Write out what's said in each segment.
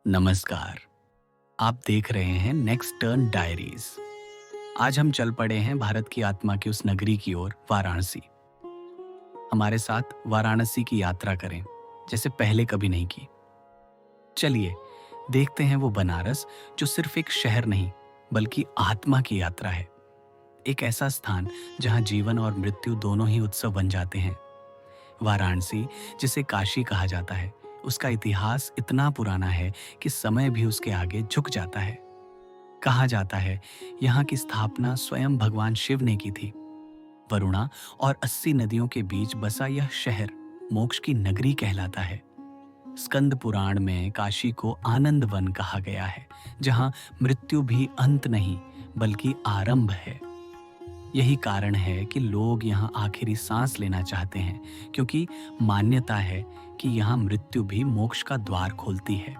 नमस्कार। आप देख रहे हैं नेक्स्ट टर्न डायरीज। आज हम चल पड़े हैं भारत की आत्मा की उस नगरी की ओर, वाराणसी। हमारे साथ वाराणसी की यात्रा करें जैसे पहले कभी नहीं की। चलिए देखते हैं वो बनारस जो सिर्फ एक शहर नहीं बल्कि आत्मा की यात्रा है। एक ऐसा स्थान जहां जीवन और मृत्यु दोनों ही उत्सव बन जाते हैं। वाराणसी, जिसे काशी कहा जाता है, उसका इतिहास इतना पुराना है कि समय भी उसके आगे झुक जाता है। कहा जाता है यहाँ की स्थापना स्वयं भगवान शिव ने की थी। वरुणा और 80 नदियों के बीच बसा यह शहर मोक्ष की नगरी कहलाता है। स्कंद पुराण में काशी को आनंद वन कहा गया है, जहाँ मृत्यु भी अंत नहीं बल्कि आरंभ है। यही कारण है कि लोग यहाँ आखिरी सांस लेना चाहते हैं, क्योंकि मान्यता है कि यहाँ मृत्यु भी मोक्ष का द्वार खोलती है।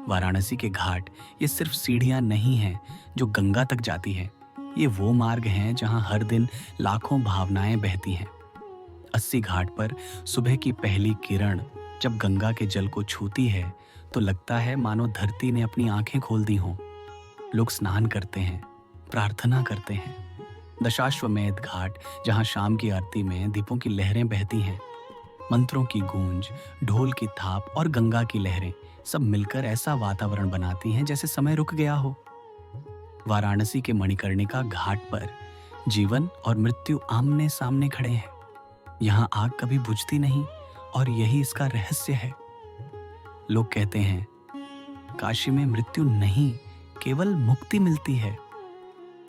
वाराणसी के घाट ये सिर्फ सीढ़ियां नहीं हैं जो गंगा तक जाती हैं। ये वो मार्ग हैं जहां हर दिन लाखों भावनाएं बहती हैं। 80 घाट पर सुबह की पहली किरण जब गंगा के जल को छूती है तो लगता है मानो धरती ने अपनी आंखें खोल दी हों। लोग स्नान करते हैं, प्रार्थना करते हैं। दशाश्वमेध घाट, जहां शाम की आरती में दीपों की लहरें बहती हैं, मंत्रों की गूंज, ढोल की थाप और गंगा की लहरें सब मिलकर ऐसा वातावरण बनाती हैं जैसे समय रुक गया हो। वाराणसी के मणिकर्णिका घाट पर जीवन और मृत्यु आमने सामने खड़े हैं। यहाँ आग कभी बुझती नहीं और यही इसका रहस्य है। लोग कहते हैं काशी में मृत्यु नहीं, केवल मुक्ति मिलती है।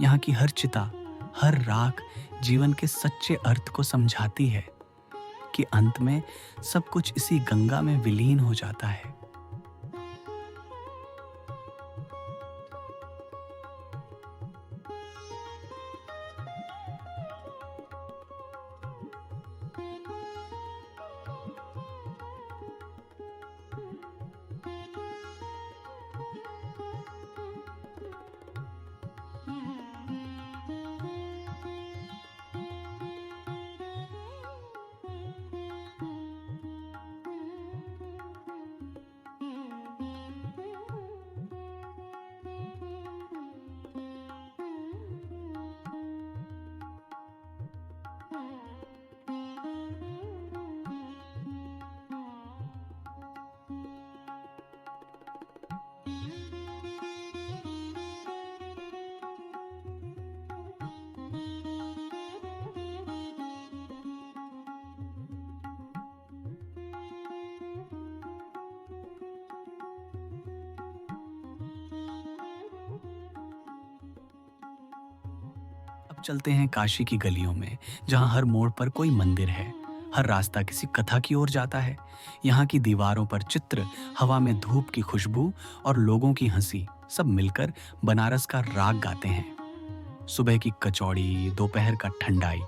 यहाँ की हर चिता, हर राख जीवन के सच्चे अर्थ को समझाती है कि अंत में सब कुछ इसी गंगा में विलीन हो जाता है। अब चलते हैं काशी की गलियों में, जहां हर मोड़ पर कोई मंदिर है, हर रास्ता किसी कथा की ओर जाता है। यहाँ की दीवारों पर चित्र, हवा में धूप की खुशबू और लोगों की हंसी सब मिलकर बनारस का राग गाते हैं। सुबह की कचौड़ी, दोपहर का ठंडाई,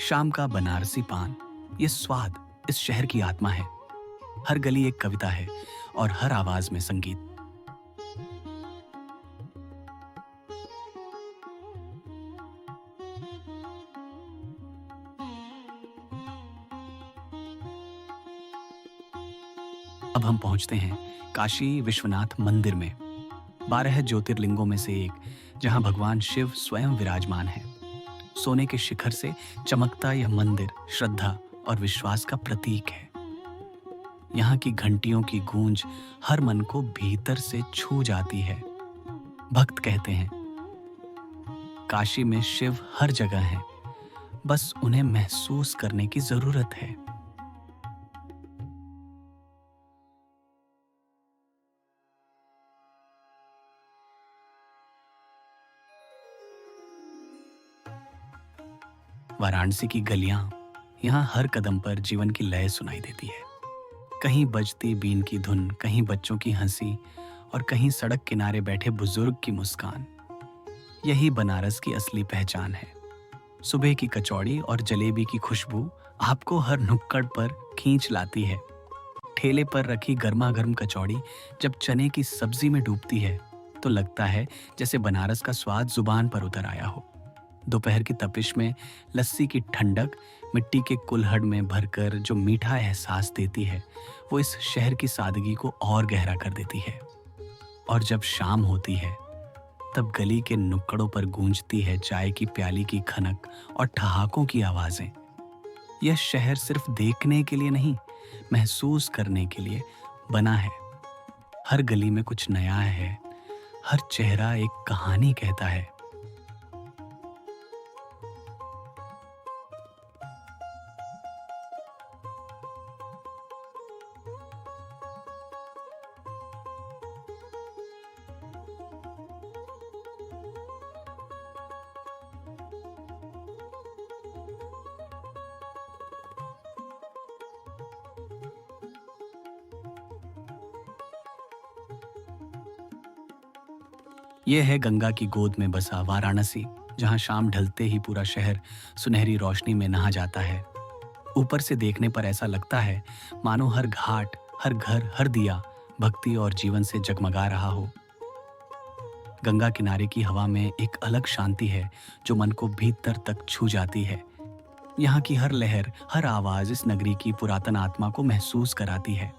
शाम का बनारसी पान, ये स्वाद इस शहर की आत्मा है। हर गली एक कविता है और हर आवाज में संगीत। अब हम पहुंचते हैं काशी विश्वनाथ मंदिर में, 12 ज्योतिर्लिंगों में से एक, जहां भगवान शिव स्वयं विराजमान है। सोने के शिखर से चमकता यह मंदिर श्रद्धा और विश्वास का प्रतीक है। यहाँ की घंटियों की गूंज हर मन को भीतर से छू जाती है। भक्त कहते हैं काशी में शिव हर जगह हैं, बस उन्हें महसूस करने की जरूरत है। वाराणसी की गलियां, यहाँ हर कदम पर जीवन की लय सुनाई देती है। कहीं बजती बीन की धुन, कहीं बच्चों की हंसी और कहीं सड़क किनारे बैठे बुजुर्ग की मुस्कान। यही बनारस की असली पहचान है। सुबह की कचौड़ी और जलेबी की खुशबू आपको हर नुक्कड़ पर खींच लाती है। ठेले पर रखी गर्मा गर्म कचौड़ी जब चने की सब्जी में डूबती है तो लगता है जैसे बनारस का स्वाद जुबान पर उतर आया हो। दोपहर की तपिश में लस्सी की ठंडक मिट्टी के कुल्हड़ में भरकर जो मीठा एहसास देती है वो इस शहर की सादगी को और गहरा कर देती है। और जब शाम होती है तब गली के नुक्कड़ों पर गूंजती है चाय की प्याली की खनक और ठहाकों की आवाजें। यह शहर सिर्फ देखने के लिए नहीं, महसूस करने के लिए बना है। हर गली में कुछ नया है, हर चेहरा एक कहानी कहता है। यह है गंगा की गोद में बसा वाराणसी, जहां शाम ढलते ही पूरा शहर सुनहरी रोशनी में नहा जाता है। ऊपर से देखने पर ऐसा लगता है मानो हर घाट, हर घर, हर दिया भक्ति और जीवन से जगमगा रहा हो। गंगा किनारे की हवा में एक अलग शांति है जो मन को भीतर तक छू जाती है। यहाँ की हर लहर, हर आवाज इस नगरी की पुरातन आत्मा को महसूस कराती है।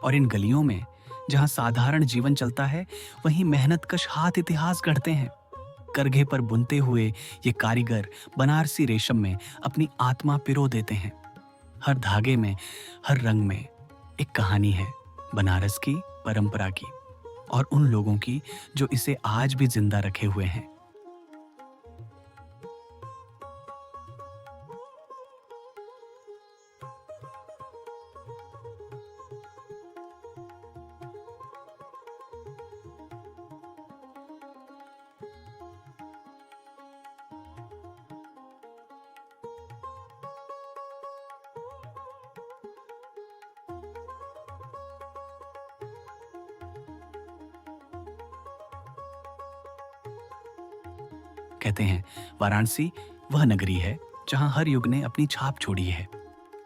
और इन गलियों में जहां साधारण जीवन चलता है, वहीं मेहनतकश हाथ इतिहास गढ़ते हैं। करघे पर बुनते हुए ये कारीगर बनारसी रेशम में अपनी आत्मा पिरो देते हैं। हर धागे में, हर रंग में एक कहानी है, बनारस की, परंपरा की और उन लोगों की जो इसे आज भी जिंदा रखे हुए हैं। कहते हैं वाराणसी वह नगरी है जहां हर युग ने अपनी छाप छोड़ी है।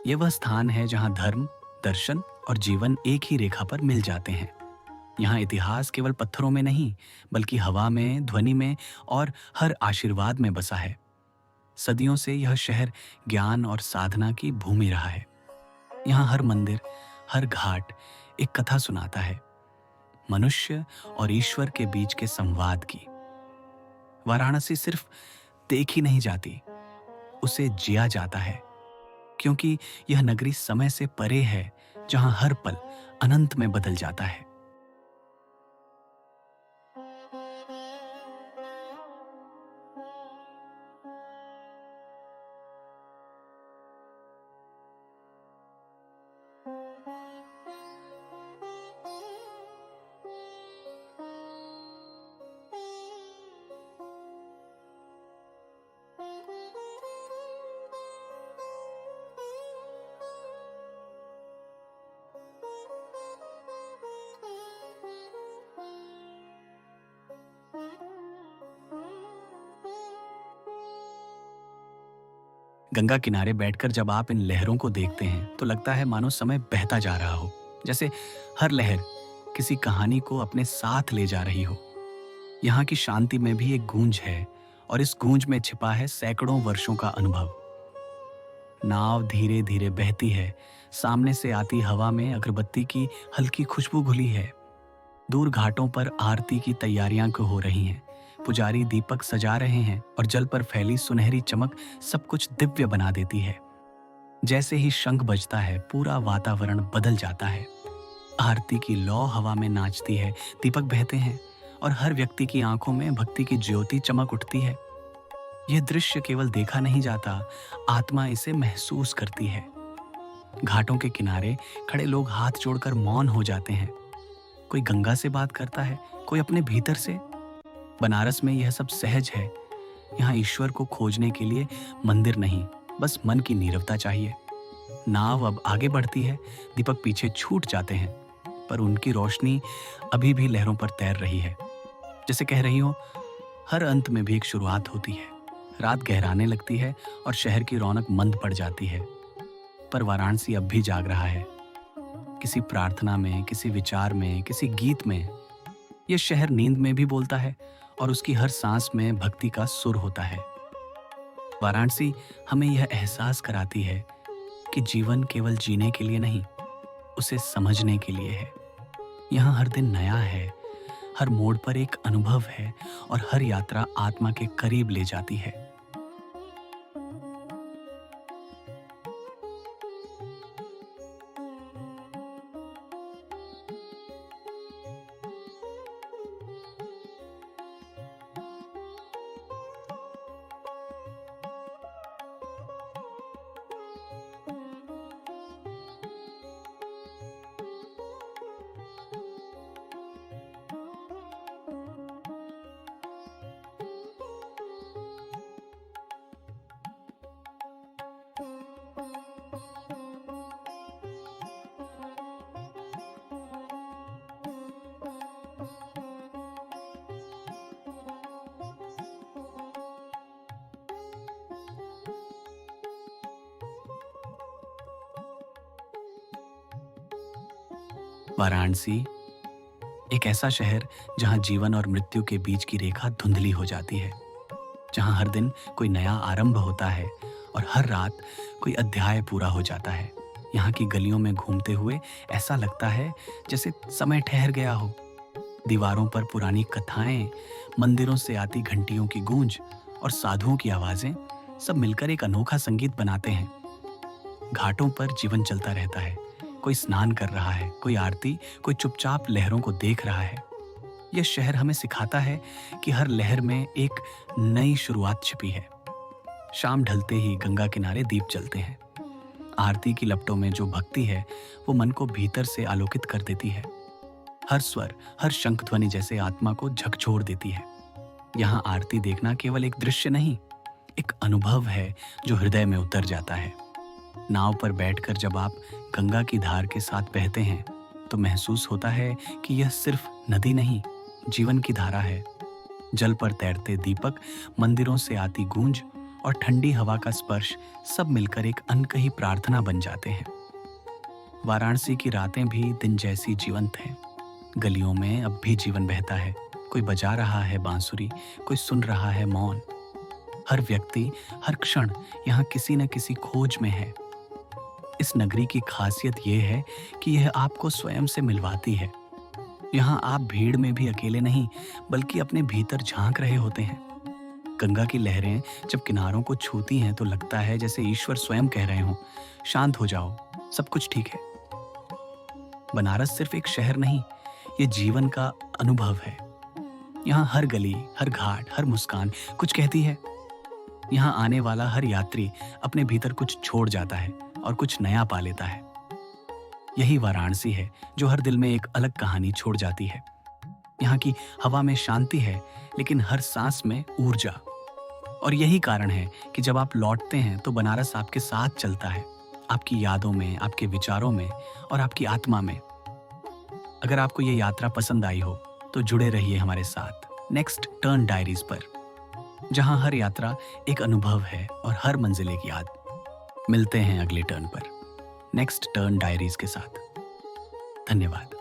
यह वह स्थान है जहां धर्म, दर्शन और जीवन एक ही रेखा पर मिल जाते हैं। यहाँ इतिहास केवल पत्थरों में नहीं, बल्कि हवा में, ध्वनि में और हर आशीर्वाद में बसा है। सदियों से यह शहर ज्ञान और साधना की भूमि रहा है। यहाँ हर मंदिर, हर घाट एक कथा सुनाता है, मनुष्य और ईश्वर के बीच के संवाद की। वाराणसी सिर्फ देखी नहीं जाती, उसे जिया जाता है, क्योंकि यह नगरी समय से परे है, जहां हर पल अनंत में बदल जाता है। गंगा किनारे बैठकर जब आप इन लहरों को देखते हैं तो लगता है मानो समय बहता जा रहा हो, जैसे हर लहर किसी कहानी को अपने साथ ले जा रही हो। यहाँ की शांति में भी एक गूंज है और इस गूंज में छिपा है सैकड़ों वर्षों का अनुभव। नाव धीरे धीरे बहती है, सामने से आती हवा में अगरबत्ती की हल्की खुशबू घुली है। दूर घाटों पर आरती की तैयारियां हो रही हैं, पुजारी दीपक सजा रहे हैं और जल पर फैली सुनहरी चमक सब कुछ दिव्य बना देती है। जैसे ही शंख बजता है, पूरा वातावरण बदल जाता है। आरती की लौ हवा में नाचती है, दीपक बहते हैं और हर व्यक्ति की आंखों में भक्ति की ज्योति चमक उठती है। यह दृश्य केवल देखा नहीं जाता, आत्मा इसे महसूस करती है। घाटों के किनारे खड़े लोग हाथ जोड़कर मौन हो जाते हैं। कोई गंगा से बात करता है, कोई अपने भीतर से। बनारस में यह सब सहज है। यहाँ ईश्वर को खोजने के लिए मंदिर नहीं, बस मन की नीरवता चाहिए। नाव अब आगे बढ़ती है, दीपक पीछे छूट जाते हैं, पर उनकी रोशनी अभी भी लहरों पर तैर रही है। जैसे कह रही हो, हर अंत में भी एक शुरुआत होती है। रात गहराने लगती है और शहर की रौनक मंद पड़ जाती है, पर वाराणसी अब भी जाग रहा है। किसी प्रार्थना में, किसी विचार में, किसी गीत में। यह शहर नींद में भी बोलता है और उसकी हर सांस में भक्ति का सुर होता है। वाराणसी हमें यह एहसास कराती है कि जीवन केवल जीने के लिए नहीं, उसे समझने के लिए है। यहाँ हर दिन नया है, हर मोड़ पर एक अनुभव है और हर यात्रा आत्मा के करीब ले जाती है। वाराणसी एक ऐसा शहर जहां जीवन और मृत्यु के बीच की रेखा धुंधली हो जाती है, जहां हर दिन कोई नया आरंभ होता है और हर रात कोई अध्याय पूरा हो जाता है। यहाँ की गलियों में घूमते हुए ऐसा लगता है जैसे समय ठहर गया हो। दीवारों पर पुरानी कथाएं, मंदिरों से आती घंटियों की गूंज और साधुओं की आवाजें सब मिलकर एक अनोखा संगीत बनाते हैं। घाटों पर जीवन चलता रहता है। कोई स्नान कर रहा है, कोई आरती, कोई चुपचाप लहरों को देख रहा है। यह शहर हमें सिखाता है कि हर लहर में एक नई शुरुआत छिपी है। शाम ढलते ही गंगा किनारे दीप जलते हैं। आरती की लपटों में जो भक्ति है वो मन को भीतर से आलोकित कर देती है। हर स्वर, हर शंख ध्वनि जैसे आत्मा को झकझोर देती है। यहाँ आरती देखना केवल एक दृश्य नहीं, एक अनुभव है जो हृदय में उतर जाता है। नाव पर बैठकर जब आप गंगा की धार के साथ बहते हैं तो महसूस होता है कि यह सिर्फ नदी नहीं, जीवन की धारा है। जल पर तैरते दीपक, मंदिरों से आती गूंज और ठंडी हवा का स्पर्श सब मिलकर एक अनकही प्रार्थना बन जाते हैं। वाराणसी की रातें भी दिन जैसी जीवंत हैं। गलियों में अब भी जीवन बहता है। कोई बजा रहा है बांसुरी, कोई सुन रहा है मौन। हर व्यक्ति, हर क्षण यहाँ किसी न किसी खोज में है। इस नगरी की खासियत यह है कि यह आपको स्वयं से मिलवाती है। यहाँ आप भीड़ में भी अकेले नहीं, बल्कि अपने भीतर झांक रहे होते हैं। गंगा की लहरें जब किनारों को छूती हैं तो लगता है जैसे ईश्वर स्वयं कह रहे हों, शांत हो जाओ, सब कुछ ठीक है। बनारस सिर्फ एक शहर नहीं, ये जीवन का अनुभव है। यहाँ हर गली, हर घाट, हर मुस्कान कुछ कहती है। यहाँ आने वाला हर यात्री अपने भीतर कुछ छोड़ जाता है और कुछ नया पा लेता है। यही वाराणसी है जो हर दिल में एक अलग कहानी छोड़ जाती है। यहाँ की हवा में शांति है, लेकिन हर सांस में ऊर्जा। और यही कारण है कि जब आप लौटते हैं तो बनारस आपके साथ चलता है, आपकी यादों में, आपके विचारों में और आपकी आत्मा में। अगर आपको ये यात्रा पसंद आई हो तो जुड़े रहिए हमारे साथ नेक्स्ट टर्न डायरीज पर, जहां हर यात्रा एक अनुभव है और हर मंजिल एक याद। मिलते हैं अगले टर्न पर नेक्स्ट टर्न डायरीज के साथ। धन्यवाद।